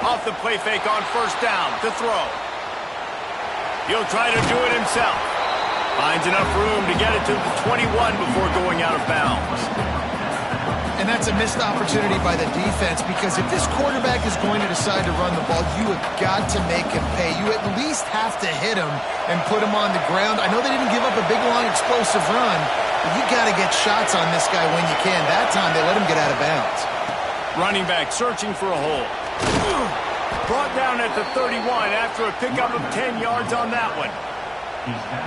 Off the play fake on first down to throw. He'll try to do it himself. Finds enough room to get it to the 21 before going out of bounds. And that's a missed opportunity by the defense, because if this quarterback is going to decide to run the ball, you have got to make him pay. You at least have to hit him and put him on the ground. I know they didn't give up a big, long, explosive run, but you got to get shots on this guy when you can. That time, they let him get out of bounds. Running back searching for a hole. Brought down at the 31 after a pickup of 10 yards on that one.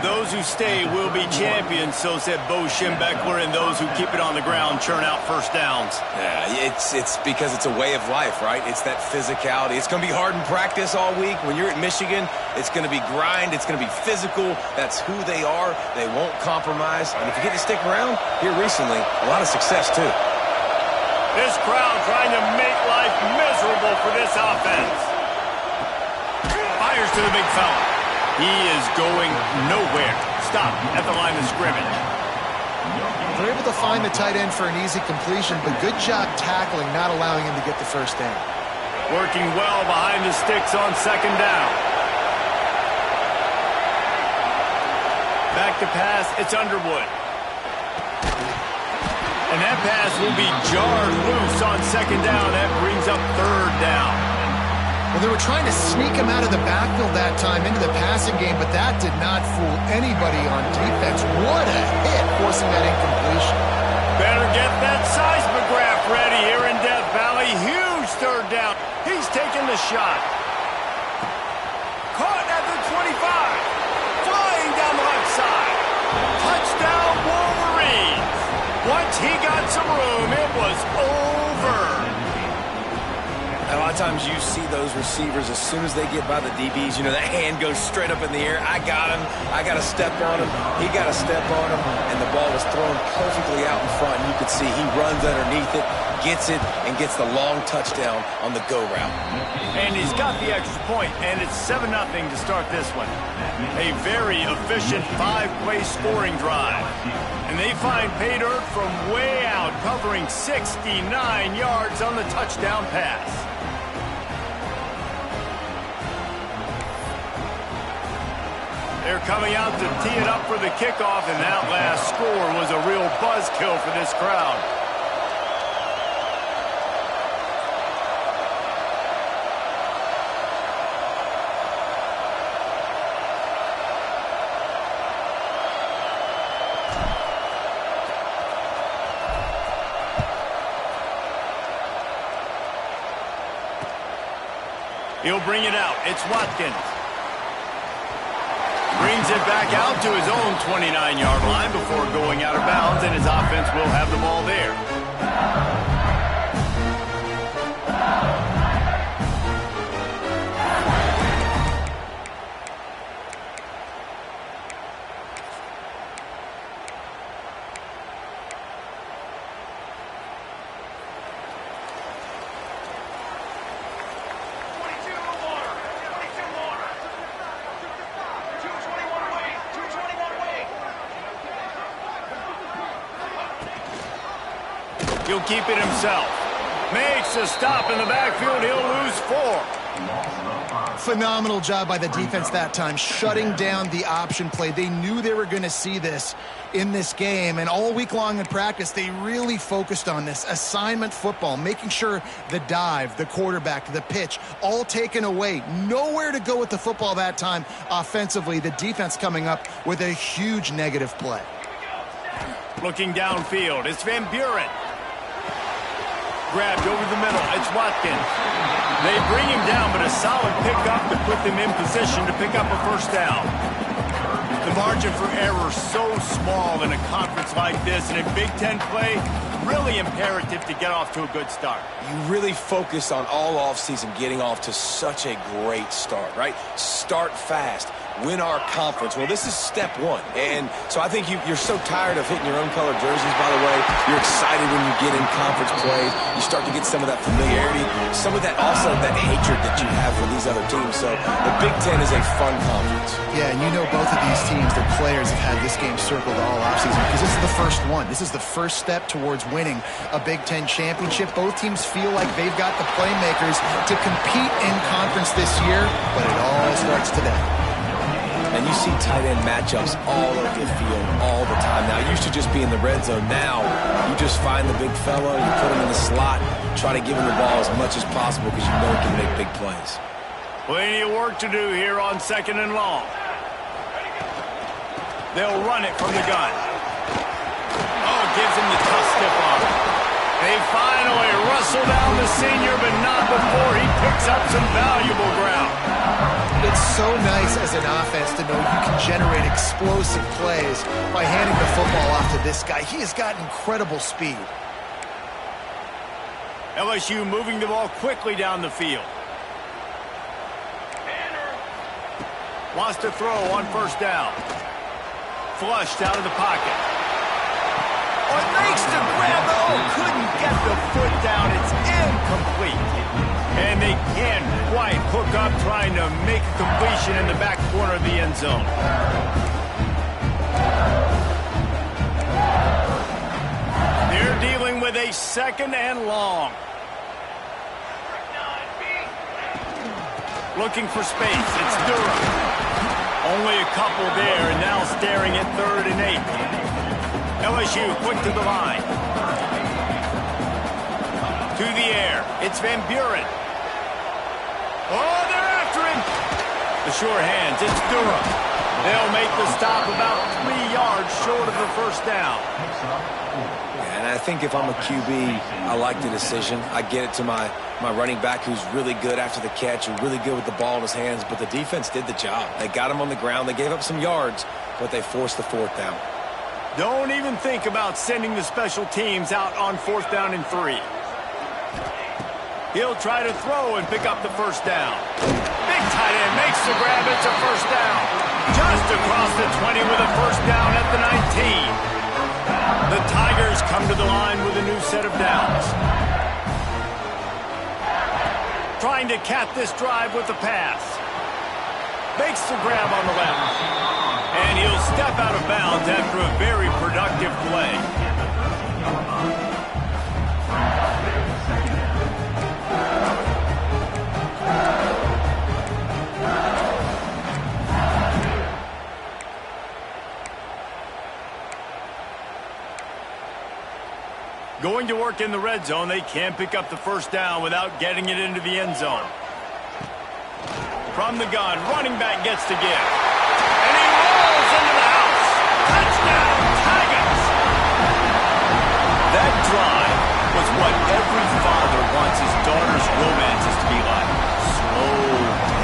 Those who stay will be champions, so said Bo Schembechler, and those who keep it on the ground churn out first downs. Yeah, it's because it's a way of life, right? It's that physicality. It's going to be hard in practice all week. When you're at Michigan, it's going to be grind. It's going to be physical. That's who they are. They won't compromise. And if you get to stick around, here recently, a lot of success, too. This crowd trying to make life miserable for this offense. Fires to the big fella. He is going nowhere. Stop at the line of scrimmage. They're able to find the tight end for an easy completion, but good job tackling, not allowing him to get the first down. Working well behind the sticks on second down. Back to pass, it's Underwood. And that pass will be jarred loose on second down. That brings up third down. Well, they were trying to sneak him out of the backfield that time into the passing game, but that did not fool anybody on defense. What a hit, forcing that incompletion. Better get that seismograph ready here in Death Valley. Huge third down. He's taking the shot. Caught at the 25. Flying down the left side. Touchdown Wolverines. Once he got some room, it was over. A lot of times you see those receivers, as soon as they get by the DBs, you know, that hand goes straight up in the air. I got him. I got to step on him. He got to step on him. And the ball was thrown perfectly out in front. And you can see he runs underneath it, gets it, and gets the long touchdown on the go route. And he's got the extra point, and it's 7-0 to start this one. A very efficient 5-play scoring drive. And they find pay dirt from way out, covering 69 yards on the touchdown pass. They're coming out to tee it up for the kickoff, and that last score was a real buzzkill for this crowd. He'll bring it out. It's Watkins. Brings it back out to his own 29-yard line before going out of bounds, and his offense will have the ball there. He'll keep it himself. Makes a stop in the backfield. He'll lose 4. Phenomenal job by the defense that time, shutting down the option play. They knew they were going to see this in this game, and all week long in practice, they really focused on this assignment football, making sure the dive, the quarterback, the pitch, all taken away. Nowhere to go with the football that time offensively. The defense coming up with a huge negative play. Looking downfield, it's Van Buren. Grabbed over the middle, it's Watkins. They bring him down, but a solid pickup to put them in position to pick up a first down. The margin for error so small in a conference like this, and in Big Ten play, really imperative to get off to a good start. You really focus on all offseason getting off to such a great start, right? Start fast. win our conference. Well, this is step one. And so I think you're so tired of hitting your own color jerseys, by the way. You're excited when you get in conference play. You start to get some of that familiarity, some of that also that hatred that you have for these other teams. So the Big Ten is a fun conference. Yeah, and you know both of these teams, their players have had this game circled all offseason because this is the first one. This is the first step towards winning a Big Ten championship. Both teams feel like they've got the playmakers to compete in conference this year, but it all starts today. And you see tight end matchups all over the field all the time. Now, it used to just be in the red zone. Now, you just find the big fella, you put him in the slot, try to give him the ball as much as possible because you know he can make big plays. Plenty of work to do here on 2nd and long. They'll run it from the gun. Oh, gives him the tough stiff arm. They finally wrestle down the senior, but not before he picks up some valuable ground. It's so nice as an offense to know you can generate explosive plays by handing the football off to this guy. He has got incredible speed. LSU moving the ball quickly down the field. Wants to throw on 1st down. Flushed out of the pocket. Oh, it makes the grab. Oh, couldn't get the foot down. It's incomplete. And they can't quite hook up trying to make a completion in the back corner of the end zone. They're dealing with a 2nd and long. Looking for space. It's Durham. Only a couple there, and now staring at 3rd and 8. LSU quick to the line. To the air. It's Van Buren. Oh, they're after him. The sure hands. It's Durham. They'll make the stop about 3 yards short of the 1st down. And I think if I'm a QB, I like the decision. I get it to my running back who's really good after the catch, who's really good with the ball in his hands, but the defense did the job. They got him on the ground. They gave up some yards, but they forced the 4th down. Don't even think about sending the special teams out on 4th down and 3. He'll try to throw and pick up the 1st down. Big tight end makes the grab. It's a 1st down. Just across the 20 with a 1st down at the 19. The Tigers come to the line with a new set of downs. Trying to cap this drive with the pass. Makes the grab on the left. And he'll step out of bounds after a very productive play. Going to work in the red zone. They can't pick up the 1st down without getting it into the end zone. From the gun, running back gets to give. And he rolls into the house. Touchdown, Tigers! That drive was what every father wants his daughter's romances to be like. Slow,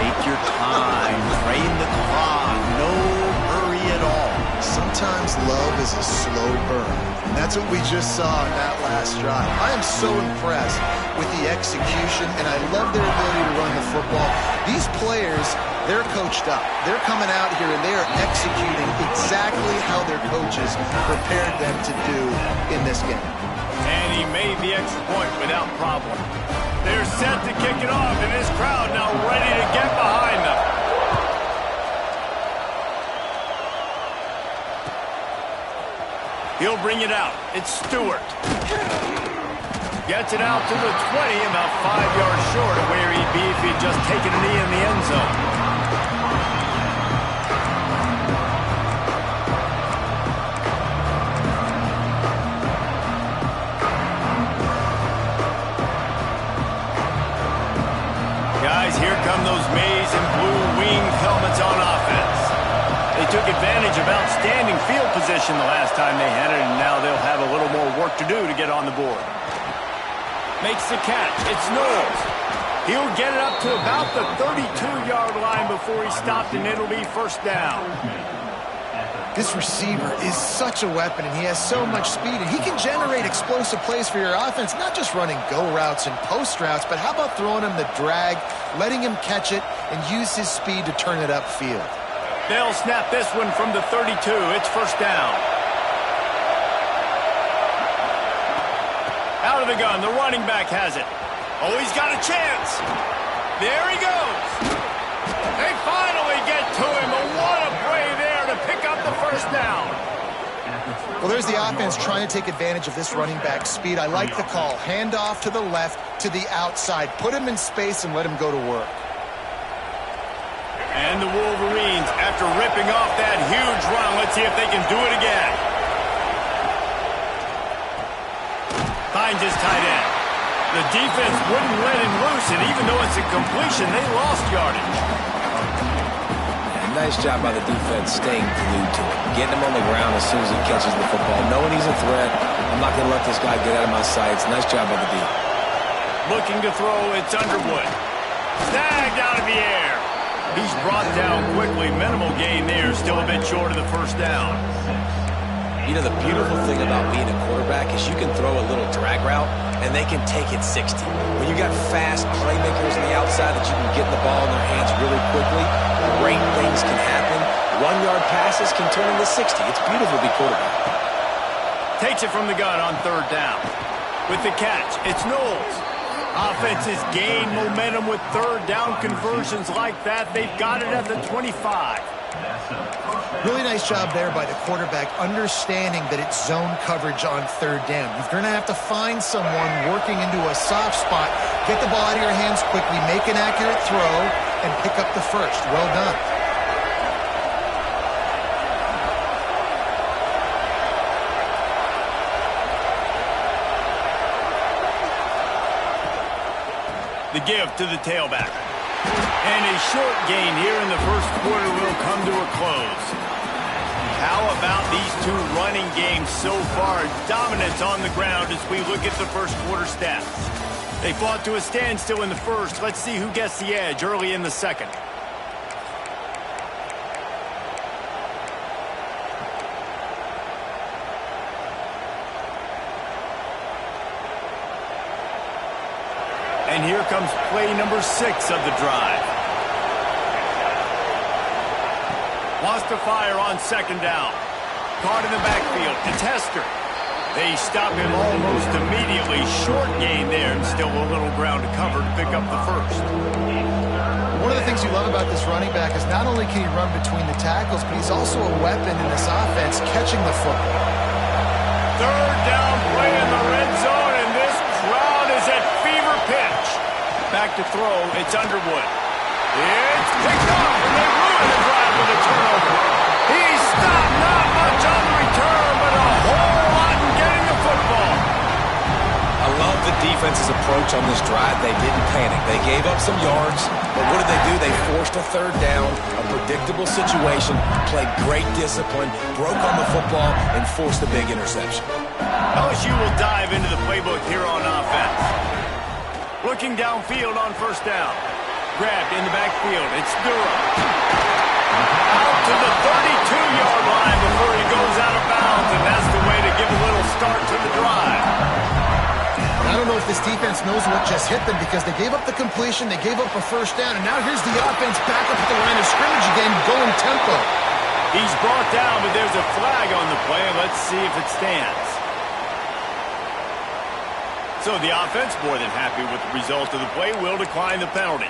take your time, train the clock, no hurry at all. Sometimes love is a slow burn. And that's what we just saw in that last drive. I am so impressed with the execution, and I love their ability to run the football. These players, they're coached up. They're coming out here, and they are executing exactly how their coaches prepared them to do in this game. And he made the extra point without problem. They're set to kick it off, and this crowd now ready to get behind them. He'll bring it out. It's Stewart. Gets it out to the 20, about 5 yards short of where he'd be if he'd just taken a knee in the end zone. Guys, here come those maize and blue winged helmets on offense. They took advantage of outstanding field position the last time they had it, and now they'll have a little more work to do to get on the board. Makes the catch. It's Knowles. He'll get it up to about the 32-yard line before he stopped, and it'll be 1st down. This receiver is such a weapon, and he has so much speed, and he can generate explosive plays for your offense, not just running go routes and post routes, but how about throwing him the drag, letting him catch it, and use his speed to turn it upfield. They'll snap this one from the 32. It's first down. Out of the gun, the running back has it. Oh, he's got a chance. There he goes. They finally get to him. But what a play there to pick up the first down. Well, there's the offense trying to take advantage of this running back speed. I like the call. Hand off to the left, to the outside. Put him in space and let him go to work. And the Wolverines, after ripping off that huge run, let's see if they can do it again. Finds his tight end. The defense wouldn't let him loose, and even though it's a completion, they lost yardage. Nice job by the defense staying glued to him. Getting him on the ground as soon as he catches the football. Knowing he's a threat, I'm not going to let this guy get out of my sights. Nice job by the D. Looking to throw, it's Underwood. Snagged out of the air. He's brought down quickly. Minimal gain there, still a bit short of the first down. You know, the beautiful thing about being a quarterback is you can throw a little drag route, and they can take it 60. When you got fast playmakers on the outside that you can get the ball in their hands really quickly, great things can happen. 1-yard passes can turn into 60. It's beautiful to be quarterback. Takes it from the gun on third down. With the catch, it's Knowles. Offenses gain momentum with third down conversions like that. They've got it at the 25. Really nice job there by the quarterback, understanding that it's zone coverage on third down. You're going to have to find someone working into a soft spot, get the ball out of your hands quickly, make an accurate throw, and pick up the first. Well done. The give to the tailback. And a short gain here in the first quarter will come to a close. How about these two running games so far? Dominance on the ground as we look at the first quarter stats. They fought to a standstill in the first. Let's see who gets the edge early in the second. And here comes play number 6 of the drive. Wants to fire on second down. Caught in the backfield. The tester. They stop him almost immediately. Short gain there and still a little ground to cover to pick up the first. One of the things you love about this running back is not only can he run between the tackles, but he's also a weapon in this offense catching the football. Third down play in the red zone, and this crowd is at fever pitch. Back to throw, it's Underwood. It's picked off, and they ruin the drive with a turnover. He stopped, not much on the return, but a whole lot in getting the football. I love the defense's approach on this drive. They didn't panic. They gave up some yards, but what did they do? They forced a third down, a predictable situation, played great discipline, broke on the football, and forced a big interception. LSU will dive into the playbook here on offense. Looking downfield on first down. Grabbed in the backfield. It's Durham. Out to the 32-yard line before he goes out of bounds, and that's the way to give a little start to the drive. I don't know if this defense knows what just hit them because they gave up the completion, they gave up a first down, and now here's the offense back up at the line of scrimmage again, going tempo. He's brought down, but there's a flag on the play. Let's see if it stands. So the offense, more than happy with the result of the play, will decline the penalty.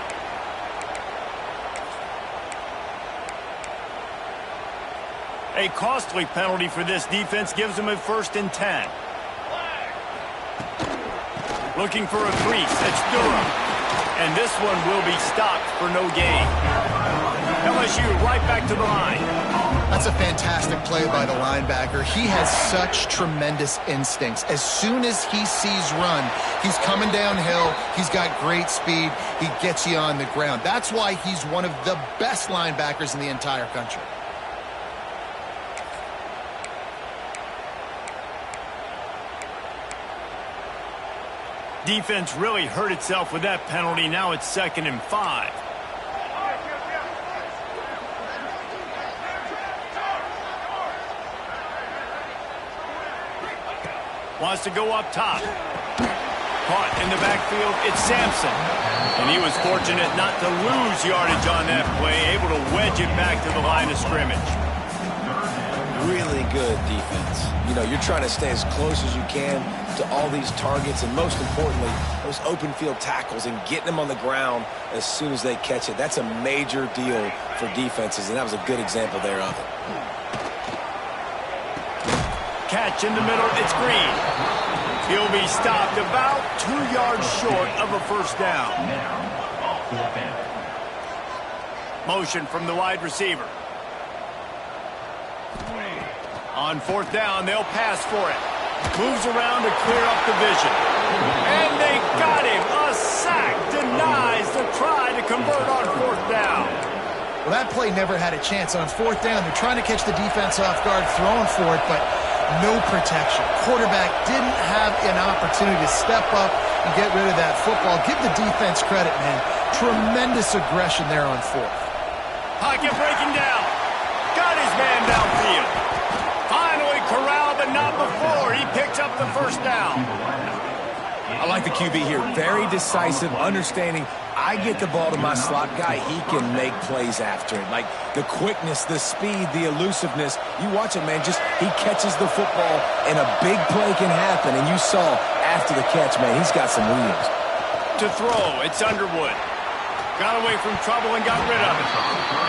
A costly penalty for this defense gives them a 1st and 10. Looking for a crease. It's Durham. And this one will be stopped for no gain. LSU right back to the line. That's a fantastic play by the linebacker. He has such tremendous instincts. As soon as he sees run, he's coming downhill. He's got great speed. He gets you on the ground. That's why he's one of the best linebackers in the entire country. Defense really hurt itself with that penalty. Now it's 2nd and 5. Wants to go up top. Caught in the backfield, it's Sampson. And he was fortunate not to lose yardage on that play, able to wedge it back to the line of scrimmage. Really good defense. You know, you're trying to stay as close as you can to all these targets, and most importantly, those open field tackles and getting them on the ground as soon as they catch it. That's a major deal for defenses, and that was a good example there of it. Catch in the middle, it's Green. He'll be stopped about 2 yards short of a first down. Motion from the wide receiver. On fourth down, they'll pass for it. Moves around to clear up the vision. And they got him. A sack denies the try to convert on fourth down. Well, that play never had a chance. On fourth down, they're trying to catch the defense off guard, throwing for it, but no protection. Quarterback didn't have an opportunity to step up and get rid of that football. Give the defense credit, man. Tremendous aggression there on fourth. Pocket breaking down. Got his man downfield. Finally corralled, but not before. He picks up the first down. I like the QB here. Very decisive, understanding. I get the ball to my slot guy, he can make plays after it. Like the quickness, the speed, the elusiveness. You watch it, man. Just he catches the football, and a big play can happen. And you saw after the catch, man, he's got some wheels. To throw, it's Underwood. Got away from trouble and got rid of it.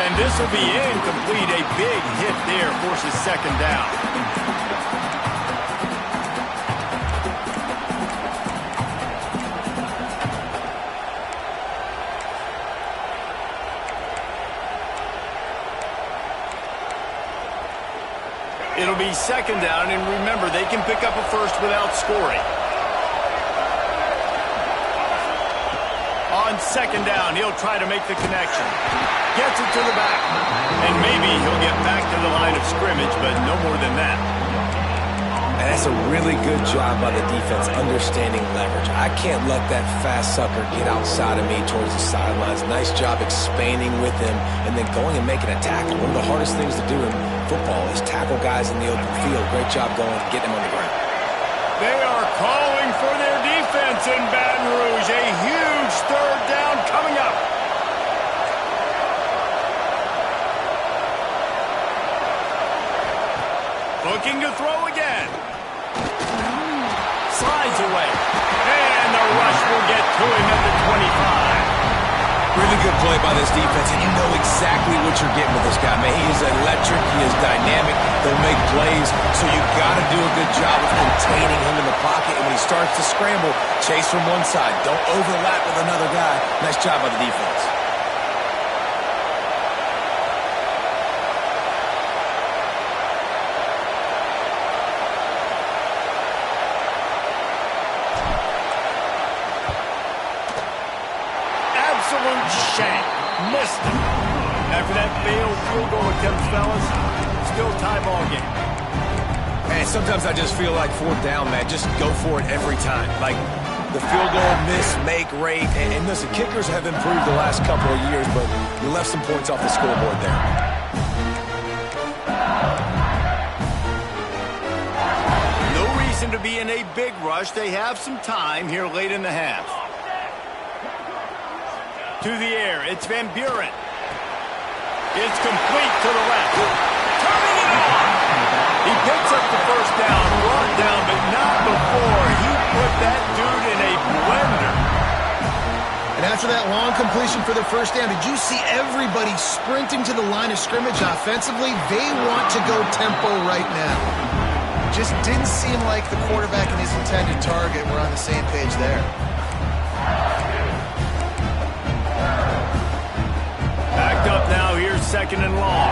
And this will be incomplete. A big hit there forces second down. It'll be second down, and remember, they can pick up a first without scoring. On second down, he'll try to make the connection. Gets it to the back. And maybe he'll get back to the line of scrimmage, but no more than that. And that's a really good job by the defense, understanding leverage. I can't let that fast sucker get outside of me towards the sidelines. Nice job expanding with him and then going and making a tackle. One of the hardest things to do in football is tackle guys in the open field. Great job going and getting them on the ground. They are calling for their defense in Baton Rouge. A huge third down coming up. Looking to throw again. Slides away. And the rush will get to him at the 25. Really good play by this defense, and you know exactly what you're getting with this guy, man. He is electric. He is dynamic. They'll make plays, so you've got to do a good job of containing him in the pocket. And when he starts to scramble, chase from one side. Don't overlap with another guy. Nice job by the defense. Absolute shank. Missed it. After that failed field goal attempt, fellas, still tie ball game. Man, sometimes I just feel like fourth down, man. Just go for it every time. Like the field goal miss, make rate. And listen, kickers have improved the last couple of years, but you left some points off the scoreboard there. No reason to be in a big rush. They have some time here late in the half. To the air, it's Van Buren. It's complete to the left. Turning it on. He picks up the first down, brought down, but not before he put that dude in a blender. And after that long completion for the first down, did you see everybody sprinting to the line of scrimmage offensively? They want to go tempo right now. Just didn't seem like the quarterback and his intended target were on the same page there. Backed up now, here's second and long.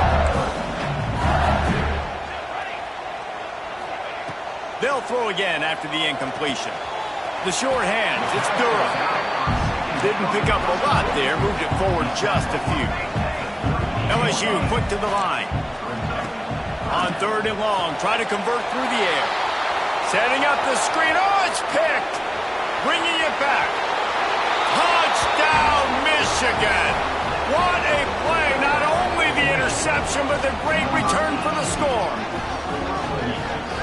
They'll throw again after the incompletion. The short hands, it's Durham. Didn't pick up a lot there, moved it forward just a few. LSU quick to the line. On third and long, try to convert through the air. Setting up the screen, oh, it's picked. Bringing it back. Touchdown, Michigan. What a play. Not only the interception, interception, but the great return for the score.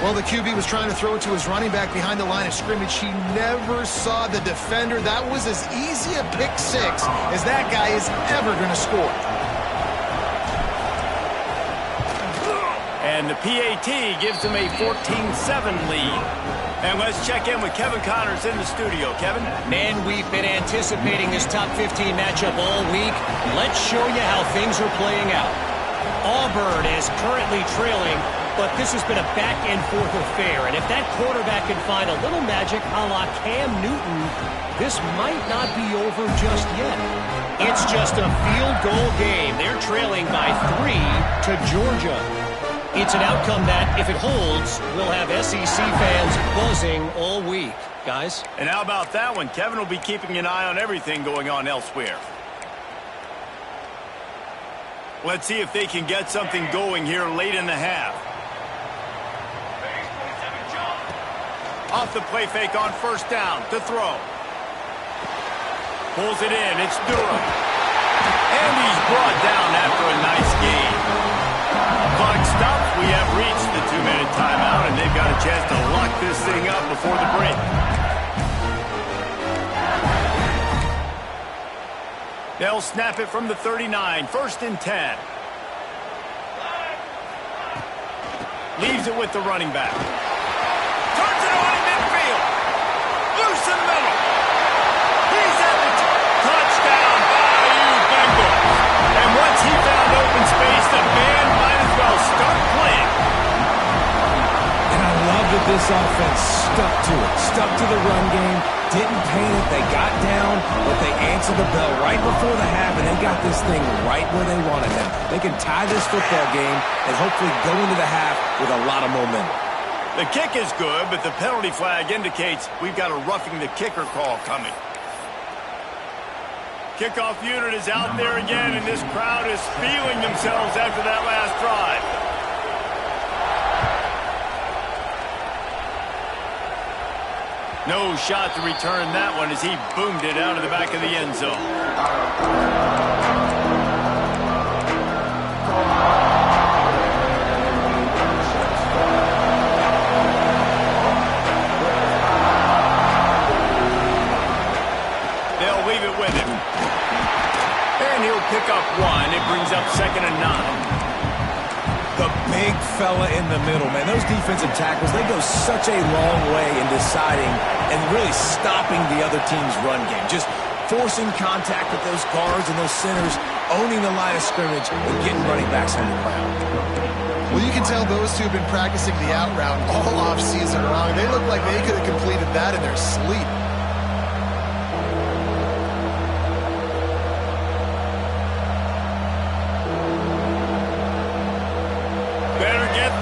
Well, the QB was trying to throw it to his running back behind the line of scrimmage. He never saw the defender. That was as easy a pick six as that guy is ever going to score. And the PAT gives them a 14-7 lead. And let's check in with Kevin Connors in the studio. Kevin? Man, we've been anticipating this top 15 matchup all week. Let's show you how things are playing out. Auburn is currently trailing, but this has been a back-and-forth affair. And if that quarterback can find a little magic a la Cam Newton, this might not be over just yet. It's just a field goal game. They're trailing by 3 to Georgia. It's an outcome that, if it holds, will have SEC fans buzzing all week. Guys? And how about that one? Kevin will be keeping an eye on everything going on elsewhere. Let's see if they can get something going here late in the half. Off the play fake on first down to throw. Pulls it in. It's Durham. And he's brought down after a nice gain. Clock stops. We have reached the 2-minute timeout, and they've got a chance to lock this thing up before the break. They'll snap it from the 39. 1st and 10. Leaves it with the running back. Turns it on in midfield. Loose in the middle. He's at the touchdown. Bayou Bengals. And once he found open space, the band might as well start playing. And I love that this offense stuck to it. Stuck to the run game. Didn't panic. They got down, but they answered the bell right before the half, and they got this thing right where they wanted them. They can tie this football game and hopefully go into the half with a lot of momentum. The kick is good, but the penalty flag indicates we've got a roughing the kicker call coming. Kickoff unit is out there again, and this crowd is feeling themselves after that last drive. No shot to return that one as he boomed it out of the back of the end zone. They'll leave it with him. And he'll pick up 1. It brings up 2nd and 9. The big fella in the middle, man. Those defensive tackles, they go such a long way in deciding and really stopping the other team's run game. Just forcing contact with those guards and those centers, owning the line of scrimmage, and getting running backs on the ground. Well, you can tell those two have been practicing the out route all offseason long. They look like they could have completed that in their sleep.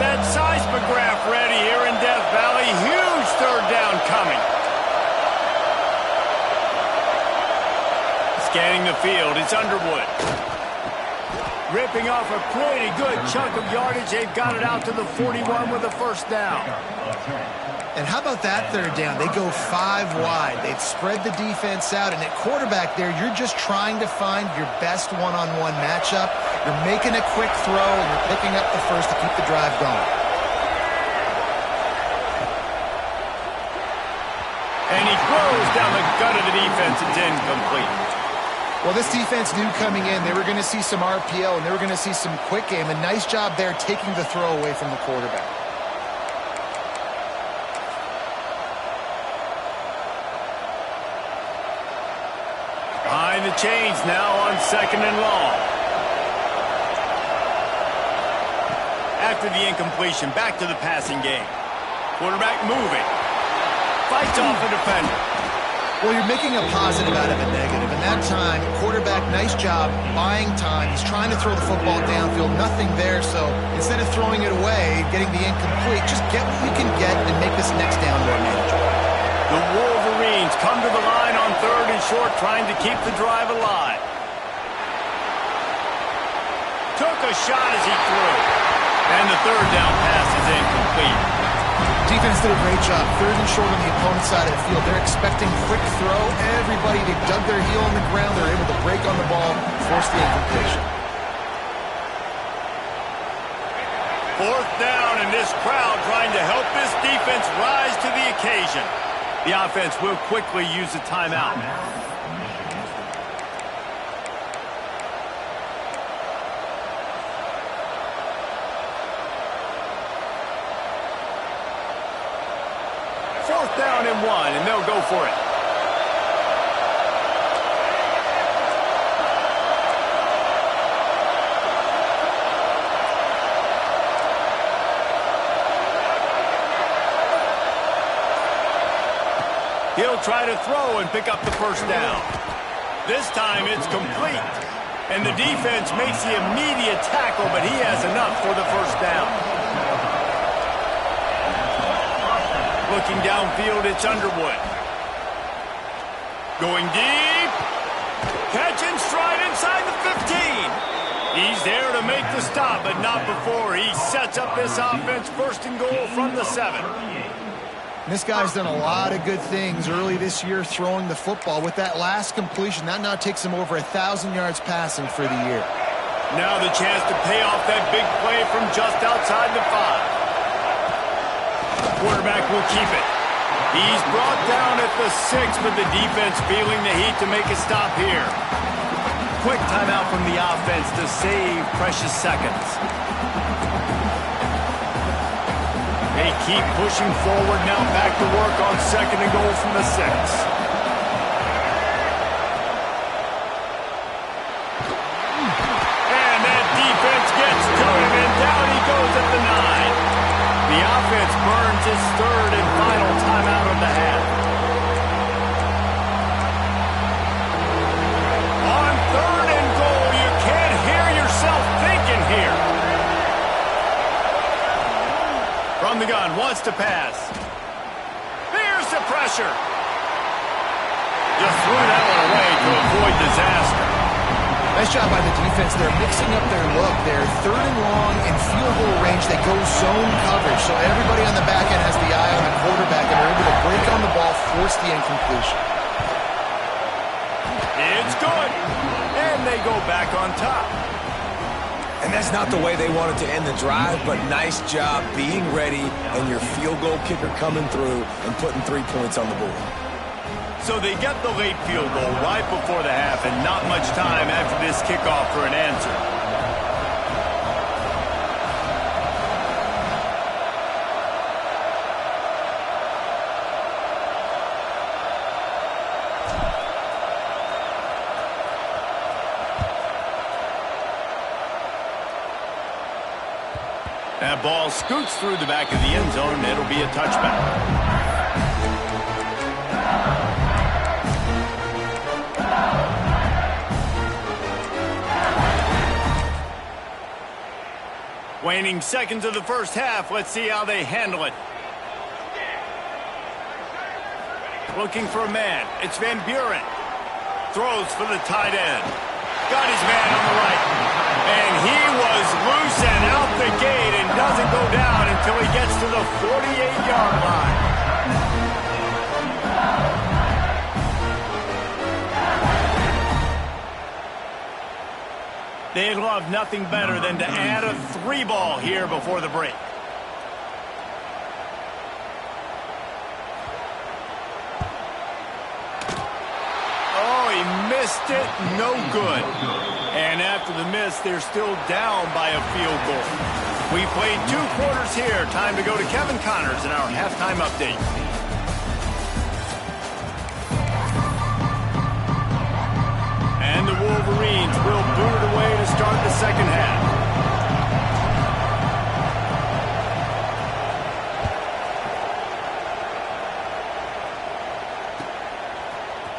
That seismograph ready here in Death Valley. Huge 3rd down coming. Scanning the field, it's Underwood. Ripping off a pretty good chunk of yardage. They've got it out to the 41 with a 1st down. And how about that 3rd down? They go 5 wide. They've spread the defense out. And at quarterback there, you're just trying to find your best one-on-one matchup. You're making a quick throw, and you're picking up the first to keep the drive going. And he throws down the gut of the defense. It's incomplete. Well, this defense knew coming in they were going to see some RPO, and they were going to see some quick game. A nice job there taking the throw away from the quarterback. Behind the chains now on 2nd and long. After the incompletion, back to the passing game. Quarterback moving. Fights off a defender. Well, you're making a positive out of a negative. And that time, quarterback, nice job buying time. He's trying to throw the football downfield. Nothing there. So instead of throwing it away, getting the incomplete, just get what you can get and make this next down more manageable. The Wolverines come to the line on 3rd and short, trying to keep the drive alive. Took a shot as he threw. And the 3rd down pass is incomplete. Defense did a great job. 3rd and short on the opponent's side of the field. They're expecting quick throw. Everybody, they dug their heel on the ground. They're able to break on the ball, force the incompletion. Fourth down, and this crowd trying to help this defense rise to the occasion. The offense will quickly use a timeout. Fourth down and 1, and they'll go for it. He'll try to throw and pick up the first down. This time it's complete. And the defense makes the immediate tackle, but he has enough for the first down. Looking downfield, it's Underwood. Going deep. Catch and stride inside the 15. He's there to make the stop, but not before. He sets up this offense first and goal from the 7. This guy's done a lot of good things early this year throwing the football. With that last completion, that now takes him over 1,000 yards passing for the year. Now the chance to pay off that big play from just outside the 5. Quarterback will keep it. He's brought down at the 6, but the defense feeling the heat to make a stop here. Quick timeout from the offense to save precious seconds. They keep pushing forward now, back to work on second and goal from the 6. And that defense gets to him, and down he goes at the 9. The offense burns its third and final timeout of the half. On third and goal, you can't hear yourself thinking here. From the gun, wants to pass. Here's the pressure. Just threw that one away to avoid disaster. Nice job by the defense. They're mixing up their look. They're third and long in field goal range. They go zone coverage. So everybody on the back end has the eye on the quarterback and are able to break on the ball, force the incompletion. It's good. And they go back on top. And that's not the way they wanted to end the drive, but nice job being ready and your field goal kicker coming through and putting 3 points on the board. So they get the late field goal right before the half, and not much time after this kickoff for an answer. That ball scoots through the back of the end zone, and it'll be a touchback. Waning seconds of the first half. Let's see how they handle it. Looking for a man. It's Van Buren. Throws for the tight end. Got his man on the right. And he was loose and out the gate and doesn't go down until he gets to the 48-yard line. They'd love nothing better than to add a 3 ball here before the break. Oh, he missed it. No good. And after the miss, they're still down by a field goal. We played 2 quarters here. Time to go to Kevin Connors in our halftime update. And the Wolverines will boot it away to start the second half.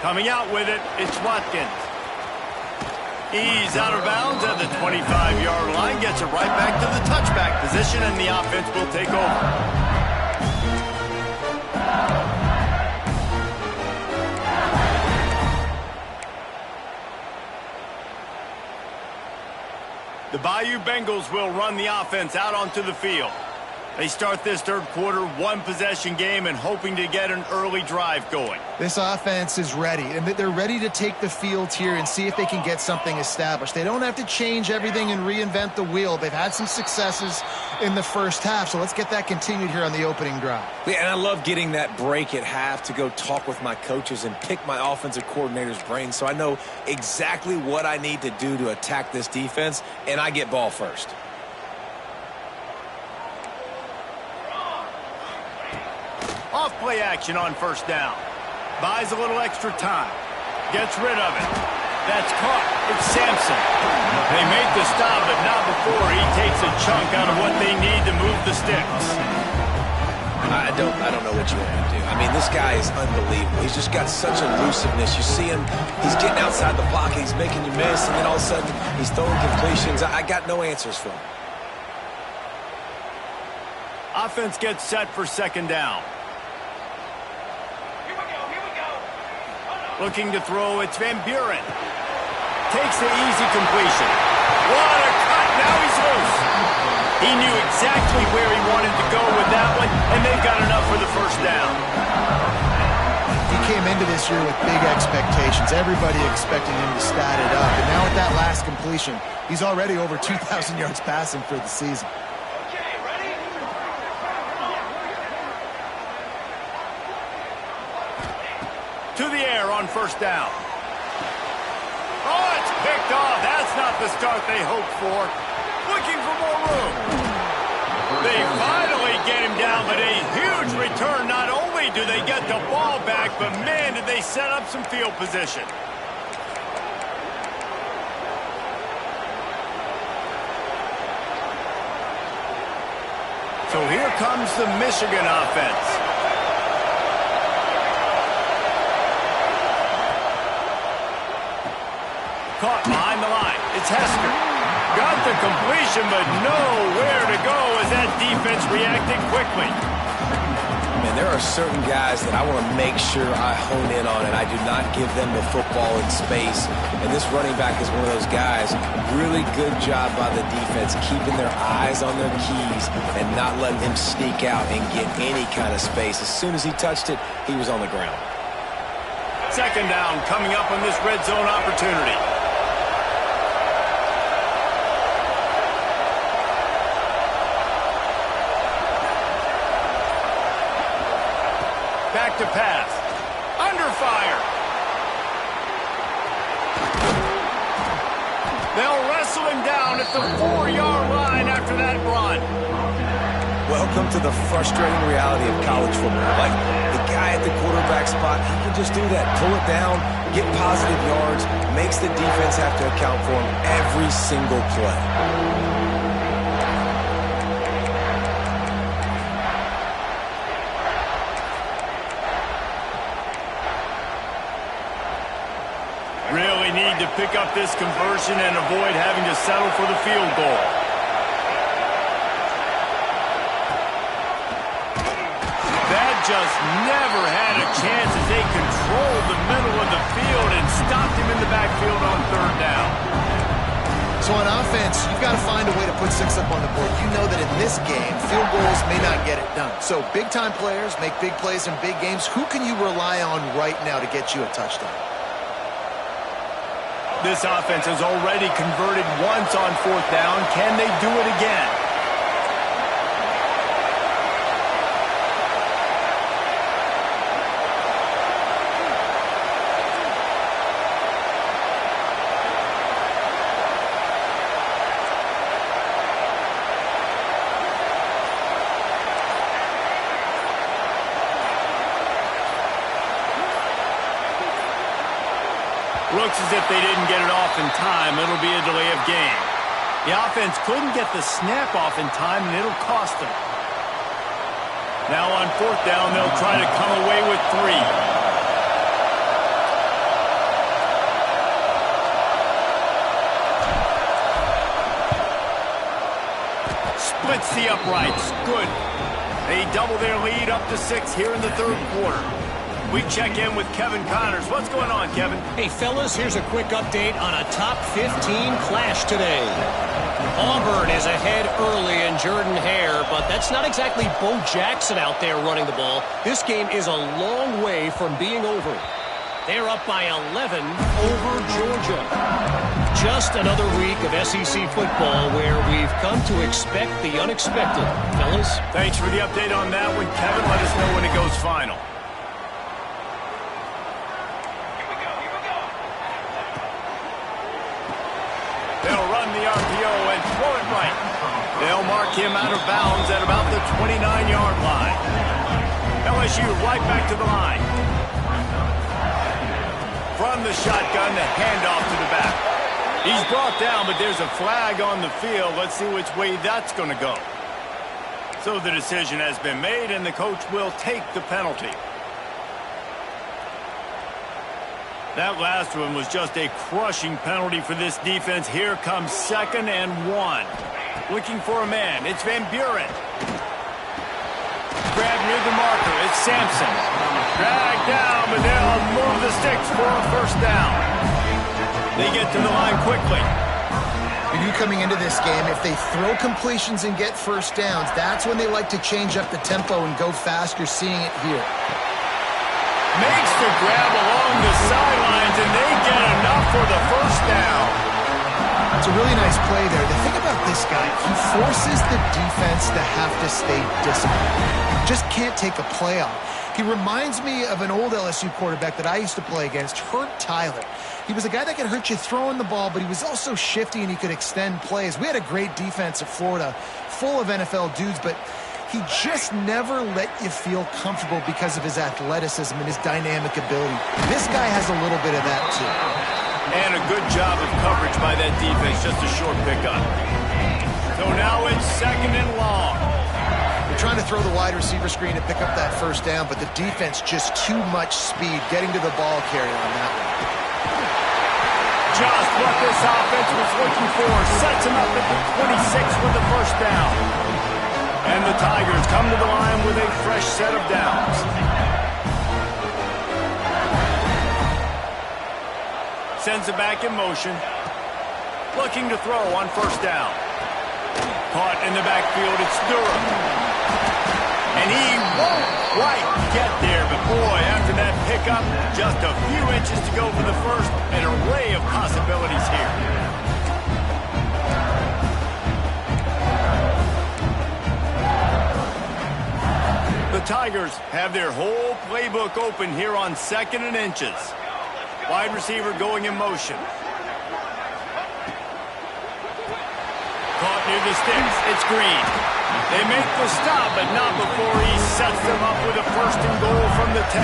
Coming out with it, it's Watkins. He's out of bounds at the 25-yard line, gets it right back to the touchback position, and the offense will take over. The Bayou Bengals will run the offense out onto the field. They start this third quarter, one-possession game, and hoping to get an early drive going. This offense is ready, and they're ready to take the field here and see if they can get something established. They don't have to change everything and reinvent the wheel. They've had some successes in the first half, so let's get that continued here on the opening drive. Yeah, and I love getting that break at half to go talk with my coaches and pick my offensive coordinator's brain so I know exactly what I need to do to attack this defense, and I get ball first. Off-play action on first down. Buys a little extra time. Gets rid of it. That's caught. It's Sampson. They make the stop, but not before he takes a chunk out of what they need to move the sticks. I don't know what you want me to do. I mean, this guy is unbelievable. He's just got such elusiveness. You see him, he's getting outside the pocket, he's making you miss, and then all of a sudden, he's throwing completions. I got no answers for him. Offense gets set for second down. Looking to throw, it's Van Buren. Takes the easy completion. What a cut, now he's loose. He knew exactly where he wanted to go with that one, and they've got enough for the first down. He came into this year with big expectations. Everybody expecting him to stat it up. And now with that last completion, he's already over 2,000 yards passing for the season. To the air on first down. Oh, it's picked off. That's not the start they hoped for. Looking for more room. They finally get him down, but a huge return. Not only do they get the ball back, but man, did they set up some field position. So here comes the Michigan offense. Caught behind the line. It's Hester. Got the completion, but nowhere to go as that defense reacted quickly. Man, there are certain guys that I want to make sure I hone in on, and I do not give them the football in space. And this running back is one of those guys. Really good job by the defense, keeping their eyes on their keys and not letting him sneak out and get any kind of space. As soon as he touched it, he was on the ground. Second down coming up on this red zone opportunity. Back to pass. Under fire. They'll wrestle him down at the 4-yard line after that run. Welcome to the frustrating reality of college football. Like, the guy at the quarterback spot, he can just do that. Pull it down, get positive yards, makes the defense have to account for him every single play. Really need to pick up this conversion and avoid having to settle for the field goal. That just never had a chance as they controlled the middle of the field and stopped him in the backfield on third down. So on offense, you've got to find a way to put 6 up on the board. You know that in this game, field goals may not get it done. So big-time players make big plays in big games. Who can you rely on right now to get you a touchdown? This offense has already converted once on fourth down. Can they do it again? Looks as if they didn't get it off in time. It'll be a delay of game. The offense couldn't get the snap off in time, and it'll cost them. Now on fourth down, they'll try to come away with 3. Splits the uprights. Good. They double their lead up to 6 here in the third quarter. We check in with Kevin Connors. What's going on, Kevin? Hey, fellas, here's a quick update on a top 15 clash today. Auburn is ahead early in Jordan-Hare, but that's not exactly Bo Jackson out there running the ball. This game is a long way from being over. They're up by 11 over Georgia. Just another week of SEC football where we've come to expect the unexpected. Fellas? Thanks for the update on that one, Kevin. Let us know when it goes final. They'll run the RPO and throw it right. They'll mark him out of bounds at about the 29-yard line. LSU right back to the line. From the shotgun, the handoff to the back. He's brought down, but there's a flag on the field. Let's see which way that's going to go. So the decision has been made, and the coach will take the penalty. That last one was just a crushing penalty for this defense. Here comes 2nd and 1. Looking for a man. It's Van Buren. Grab near the marker. It's Sampson. Dragged down, but they'll move the sticks for a first down. They get to the line quickly. You knew coming into this game, if they throw completions and get first downs, that's when they like to change up the tempo and go fast. You're seeing it here. Makes the grab along the sidelines, and they get enough for the first down. It's a really nice play there. The thing about this guy, he forces the defense to have to stay disciplined. Just can't take a play off. He reminds me of an old LSU quarterback that I used to play against, Herb Tyler. He was a guy that could hurt you throwing the ball, but he was also shifty and he could extend plays. We had a great defense at Florida, full of NFL dudes, but he just never let you feel comfortable because of his athleticism and his dynamic ability. This guy has a little bit of that, too. And a good job of coverage by that defense, just a short pickup. So now it's 2nd and long. They're trying to throw the wide receiver screen to pick up that first down, but the defense just too much speed getting to the ball carrier on that one. Just what this offense was looking for. Sets him up at the 26 with the first down. And the Tigers come to the line with a fresh set of downs. Sends it back in motion. Looking to throw on first down. Caught in the backfield, it's Durham. And he won't quite get there, but boy, after that pickup, just a few inches to go for the first. An array of possibilities here. The Tigers have their whole playbook open here on 2nd and inches. Wide receiver going in motion. Caught near the sticks. It's Green. They make the stop, but not before he sets them up with a 1st and goal from the 10.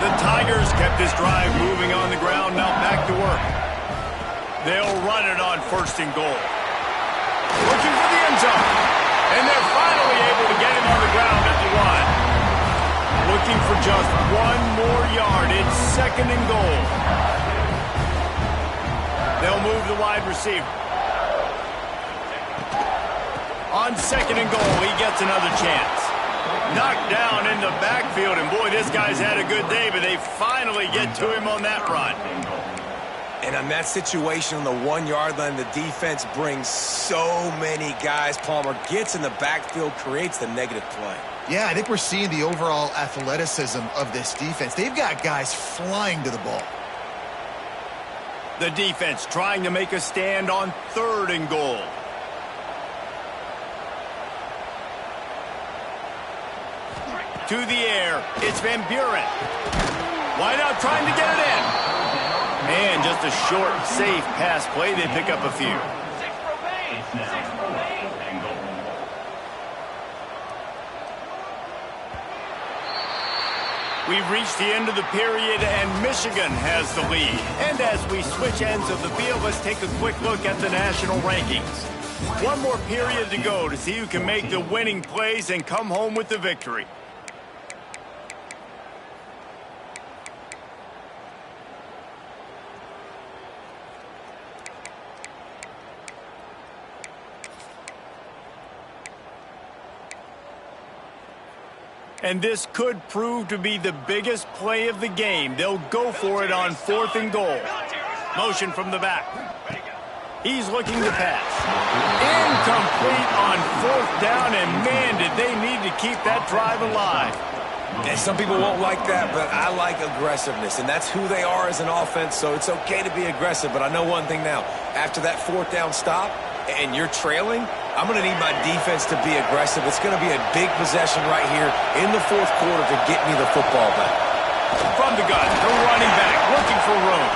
The Tigers kept this drive moving on the ground, now back to work. They'll run it on 1st and goal. Looking for the end zone. And they're finally able to get him on the ground at the 1. Looking for just 1 more yard. It's 2nd and goal. They'll move the wide receiver. On 2nd and goal, he gets another chance. Knocked down in the backfield, and boy, this guy's had a good day, but they finally get to him on that run. And on that situation on the 1-yard line, the defense brings so many guys. Palmer gets in the backfield, creates the negative play. Yeah, I think we're seeing the overall athleticism of this defense. They've got guys flying to the ball. The defense trying to make a stand on 3rd and goal. To the air, it's Van Buren. Wide out trying to get it in. And just a short, safe pass play. They pick up a few. We've reached the end of the period, and Michigan has the lead. And as we switch ends of the field, let's take a quick look at the national rankings. 1 more period to go to see who can make the winning plays and come home with the victory. And this could prove to be the biggest play of the game. They'll go for it on 4th and goal. Motion from the back. He's looking to pass. Incomplete on 4th down, and man, did they need to keep that drive alive. And some people won't like that, but I like aggressiveness, and that's who they are as an offense, so it's okay to be aggressive. But I know one thing now. After that 4th down stop and you're trailing, I'm going to need my defense to be aggressive. It's going to be a big possession right here in the 4th quarter to get me the football back. From the gun, the running back looking for room.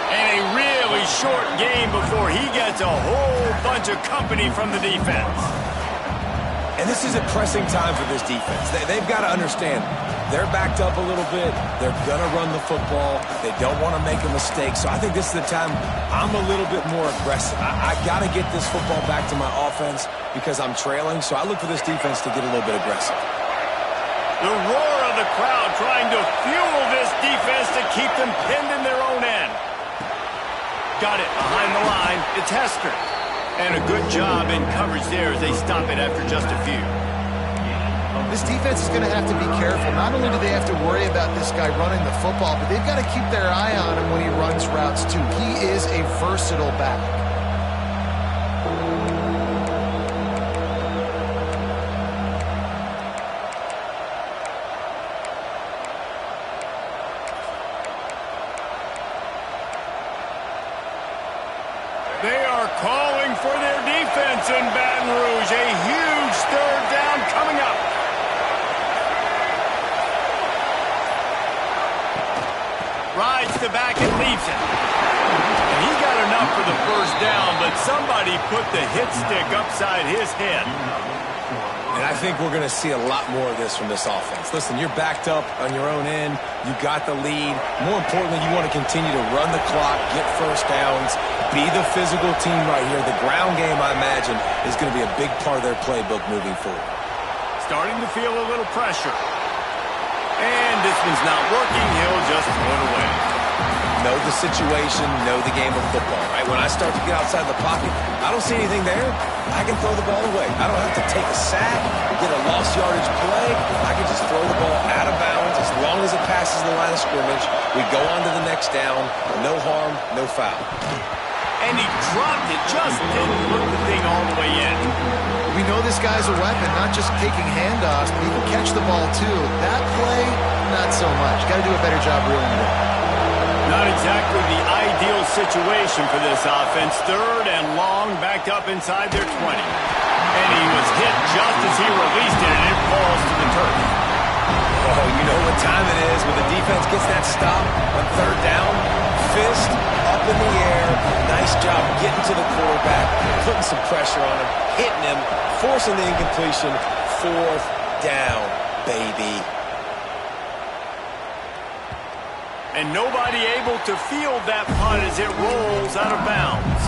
And a really short game before he gets a whole bunch of company from the defense. And this is a pressing time for this defense. They've got to understand, they're backed up a little bit. They're going to run the football. They don't want to make a mistake. So I think this is the time I'm a little bit more aggressive. I got to get this football back to my offense because I'm trailing. So I look for this defense to get a little bit aggressive. The roar of the crowd trying to fuel this defense to keep them pinned in their own end. Got it behind the line. It's Hester. And a good job in coverage there as they stop it after just a few. This defense is going to have to be careful. Not only do they have to worry about this guy running the football, but they've got to keep their eye on him when he runs routes too. He is a versatile back. They are calling for their defense in Baton Rouge. A huge 3rd down coming up. Rides the back and leaves it. And he got enough for the 1st down, but somebody put the hit stick upside his head. And I think we're going to see a lot more of this from this offense. Listen, you're backed up on your own end. You got the lead. More importantly, you want to continue to run the clock, get 1st downs, be the physical team right here. The ground game, I imagine, is going to be a big part of their playbook moving forward. Starting to feel a little pressure. And this one's not working. He'll just throw it away. Know the situation, know the game of football, right? When I start to get outside the pocket, I don't see anything there. I can throw the ball away. I don't have to take a sack, get a lost yardage play. I can just throw the ball out of bounds as long as it passes the line of scrimmage. We go on to the next down. No harm, no foul. And he dropped it, just didn't put the thing all the way in. We know this guy's a weapon, not just taking handoffs, but he can catch the ball too. That play, not so much. Got to do a better job reeling it in. Not exactly the ideal situation for this offense. 3rd and long, backed up inside their 20. And he was hit just as he released it, and it falls to the turf. Oh, you know what time it is when the defense gets that stop on 3rd down. Fist up in the air. Nice job getting to the quarterback, putting some pressure on him, hitting him, forcing the incompletion. 4th down, baby. And nobody able to field that punt as it rolls out of bounds.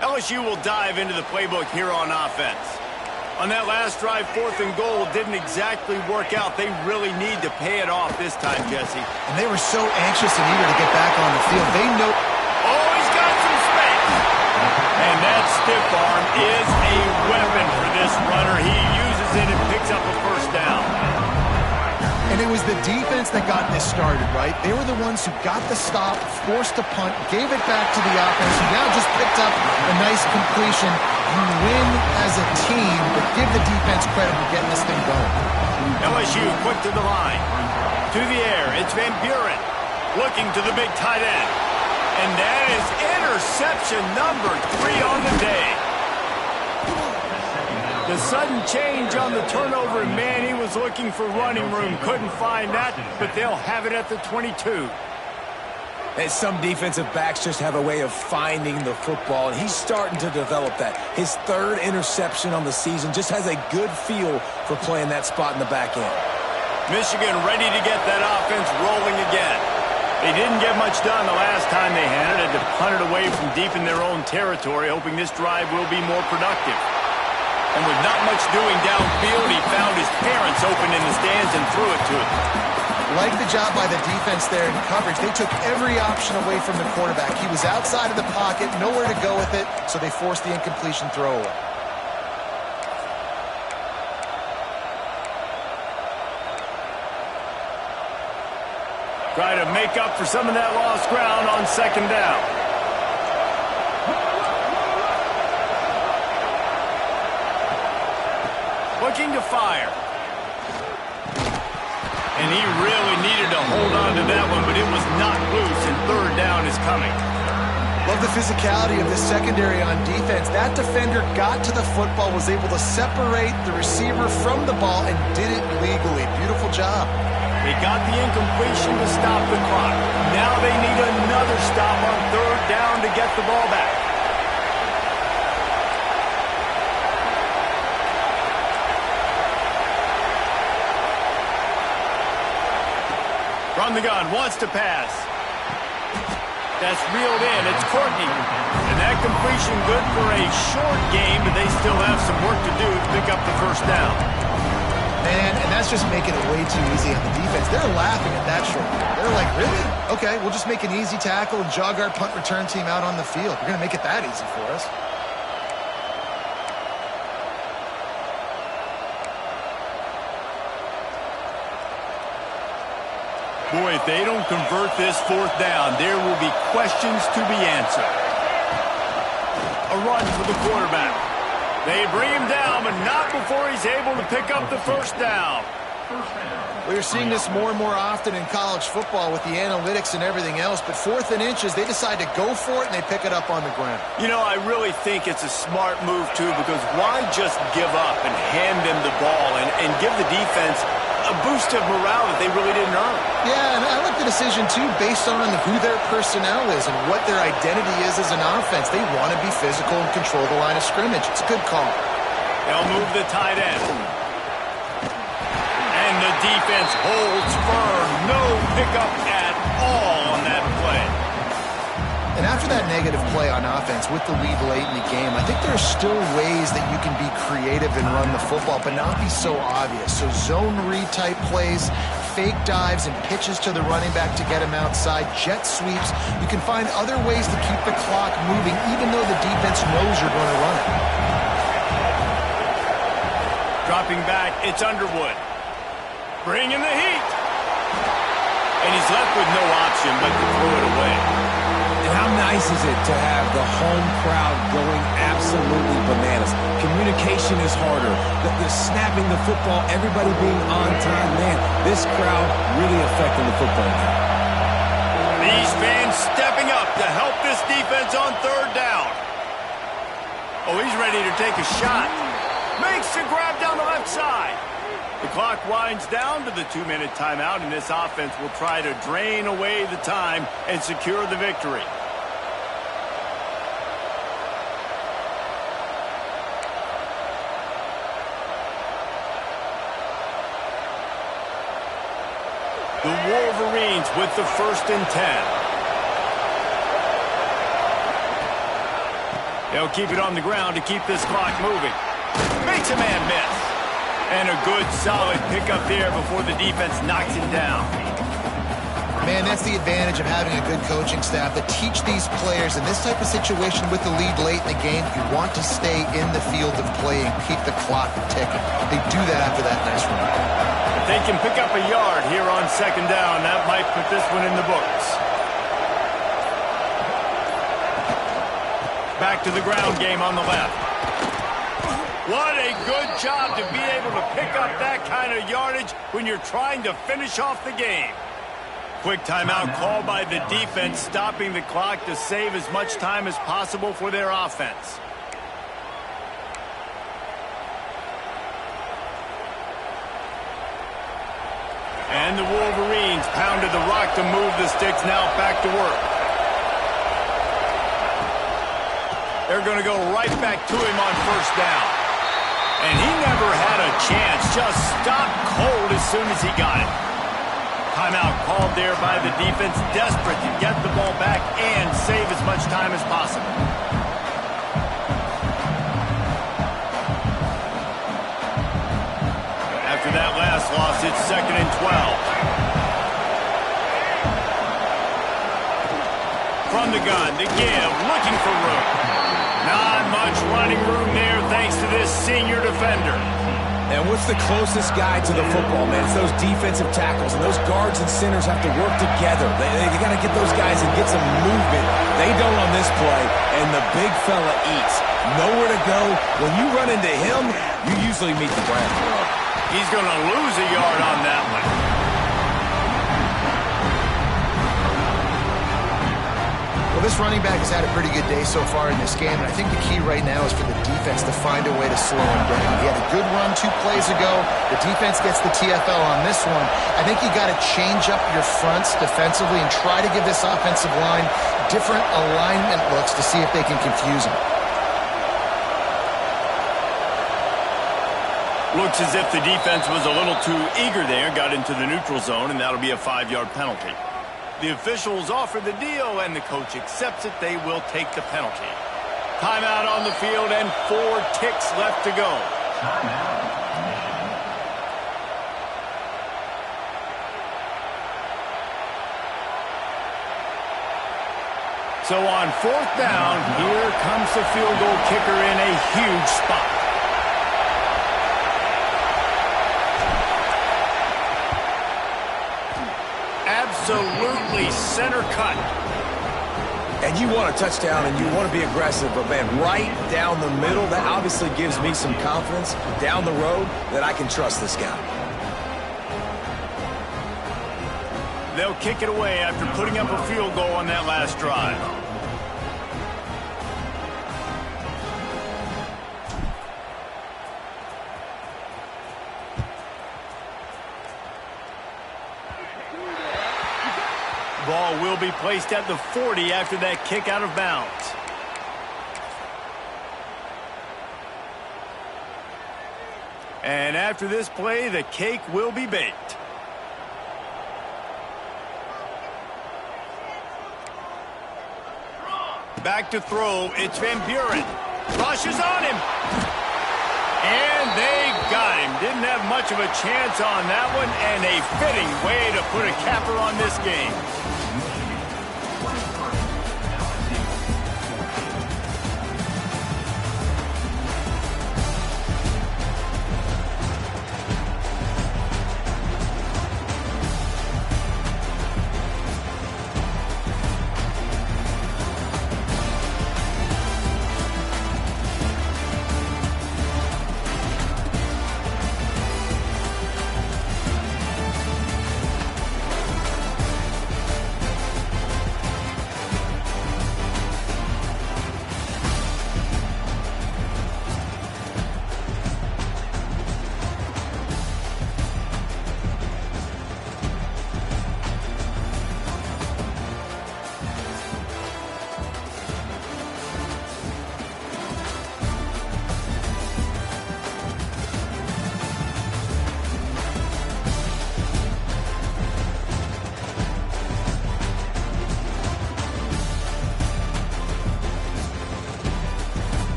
LSU will dive into the playbook here on offense. On that last drive, 4th and goal didn't exactly work out. They really need to pay it off this time, Jesse. And they were so anxious and eager to get back on the field. They know... Oh, he's got some space. And that stiff arm is a weapon for this runner. He uses it and picks up a 1st down. And it was the defense that got this started, right? They were the ones who got the stop, forced the punt, gave it back to the offense, who now just picked up a nice completion. You win as a team, but give the defense credit for getting this thing going. LSU quick to the line. To the air, it's Van Buren looking to the big tight end. And that is interception number 3 on the day. The sudden change on the turnover, and man, he was looking for running room. Couldn't find that, but they'll have it at the 22. And some defensive backs just have a way of finding the football, and he's starting to develop that. His 3rd interception on the season, just has a good feel for playing that spot in the back end. Michigan ready to get that offense rolling again. They didn't get much done the last time they had it. Had to punt it away from deep in their own territory, hoping this drive will be more productive. And with not much doing downfield, he found his parents open in the stands and threw it to him. Like the job by the defense there in coverage. They took every option away from the quarterback. He was outside of the pocket, nowhere to go with it, so they forced the incompletion throwaway. Try to make up for some of that lost ground on second down. Looking to fire. And he really needed to hold on to that one, but it was not loose, and third down is coming. Love the physicality of the secondary on defense. That defender got to the football, was able to separate the receiver from the ball, and did it legally. Beautiful job. They got the incompletion to stop the clock. Now they need another stop on third down to get the ball back. From the gun, wants to pass. That's reeled in. It's Courtney. And that completion good for a short game, but they still have some work to do to pick up the first down. Man, and that's just making it way too easy on the defense. They're laughing at that short. They're like, really? Okay, we'll just make an easy tackle and jog our punt return team out on the field. We're going to make it that easy for us. Boy, if they don't convert this fourth down, there will be questions to be answered. A run for the quarterback. They bring him down, but not before he's able to pick up the first down. We're seeing this more and more often in college football with the analytics and everything else, but 4th and inches, they decide to go for it, and they pick it up on the ground. You know, I really think it's a smart move, too, because why just give up and hand them the ball and give the defense a boost of morale that they really didn't earn? Yeah, and I like the decision, too, based on who their personnel is and what their identity is as an offense. They want to be physical and control the line of scrimmage. It's a good call. They'll move the tight end. And the defense holds firm. No pickup at all on that play. And after that negative play on offense with the lead late in the game, I think there are still ways that you can be creative and run the football, but not be so obvious. So zone read type plays, fake dives and pitches to the running back to get him outside, jet sweeps. You can find other ways to keep the clock moving, even though the defense knows you're going to run it. Dropping back, it's Underwood. Bringing the heat. And he's left with no option but to throw it away. And how nice is it to have the home crowd going absolutely bananas? Communication is harder. The snapping the football, everybody being on time. Man, this crowd really affecting the football game. These fans stepping up to help this defense on third down. Oh, he's ready to take a shot. Makes the grab down the left side. The clock winds down to the 2-minute timeout, and this offense will try to drain away the time and secure the victory. The Wolverines with the 1st and 10. They'll keep it on the ground to keep this clock moving. Makes a man miss. And a good, solid pickup there before the defense knocks it down. Man, that's the advantage of having a good coaching staff that teach these players in this type of situation with the lead late in the game. You want to stay in the field of play and keep the clock ticking. They do that after that nice run. If they can pick up a yard here on second down, that might put this one in the books. Back to the ground game on the left. What a good job to be able to pick up that kind of yardage when you're trying to finish off the game. Quick timeout called by the defense, stopping the clock to save as much time as possible for their offense. And the Wolverines pounded the rock to move the sticks, now back to work. They're going to go right back to him on first down. And he never had a chance, just stopped cold as soon as he got it. Timeout called there by the defense, desperate to get the ball back and save as much time as possible. After that last loss, it's 2nd and 12. from the gun to give, looking for room. Not much running room there thanks to this senior defender. And what's the closest guy to the football, man? It's those defensive tackles, and those guards and centers have to work together. They got to get those guys and get some movement. They don't on this play, and the big fella eats. Nowhere to go. When you run into him, you usually meet the ground. He's going to lose a yard on that one. Well, this running back has had a pretty good day so far in this game, and I think the key right now is for the defense to find a way to slow him down. He had a good run 2 plays ago. The defense gets the TFL on this one. I think you got to change up your fronts defensively and try to give this offensive line different alignment looks to see if they can confuse him. Looks as if the defense was a little too eager there, got into the neutral zone, and that'll be a 5-yard penalty. The officials offer the deal, and the coach accepts it. They will take the penalty. Timeout on the field, and 4 ticks left to go. So on 4th down, here comes the field goal kicker in a huge spot. Absolutely center cut. And you want a touchdown and you want to be aggressive, but man, right down the middle, that obviously gives me some confidence down the road that I can trust this guy. They'll kick it away after putting up a field goal on that last drive. Ball will be placed at the 40 after that kick out of bounds. And after this play, the cake will be baked. Back to throw, it's Van Buren. Rushes on him. And they got him. Didn't have much of a chance on that one, and a fitting way to put a capper on this game.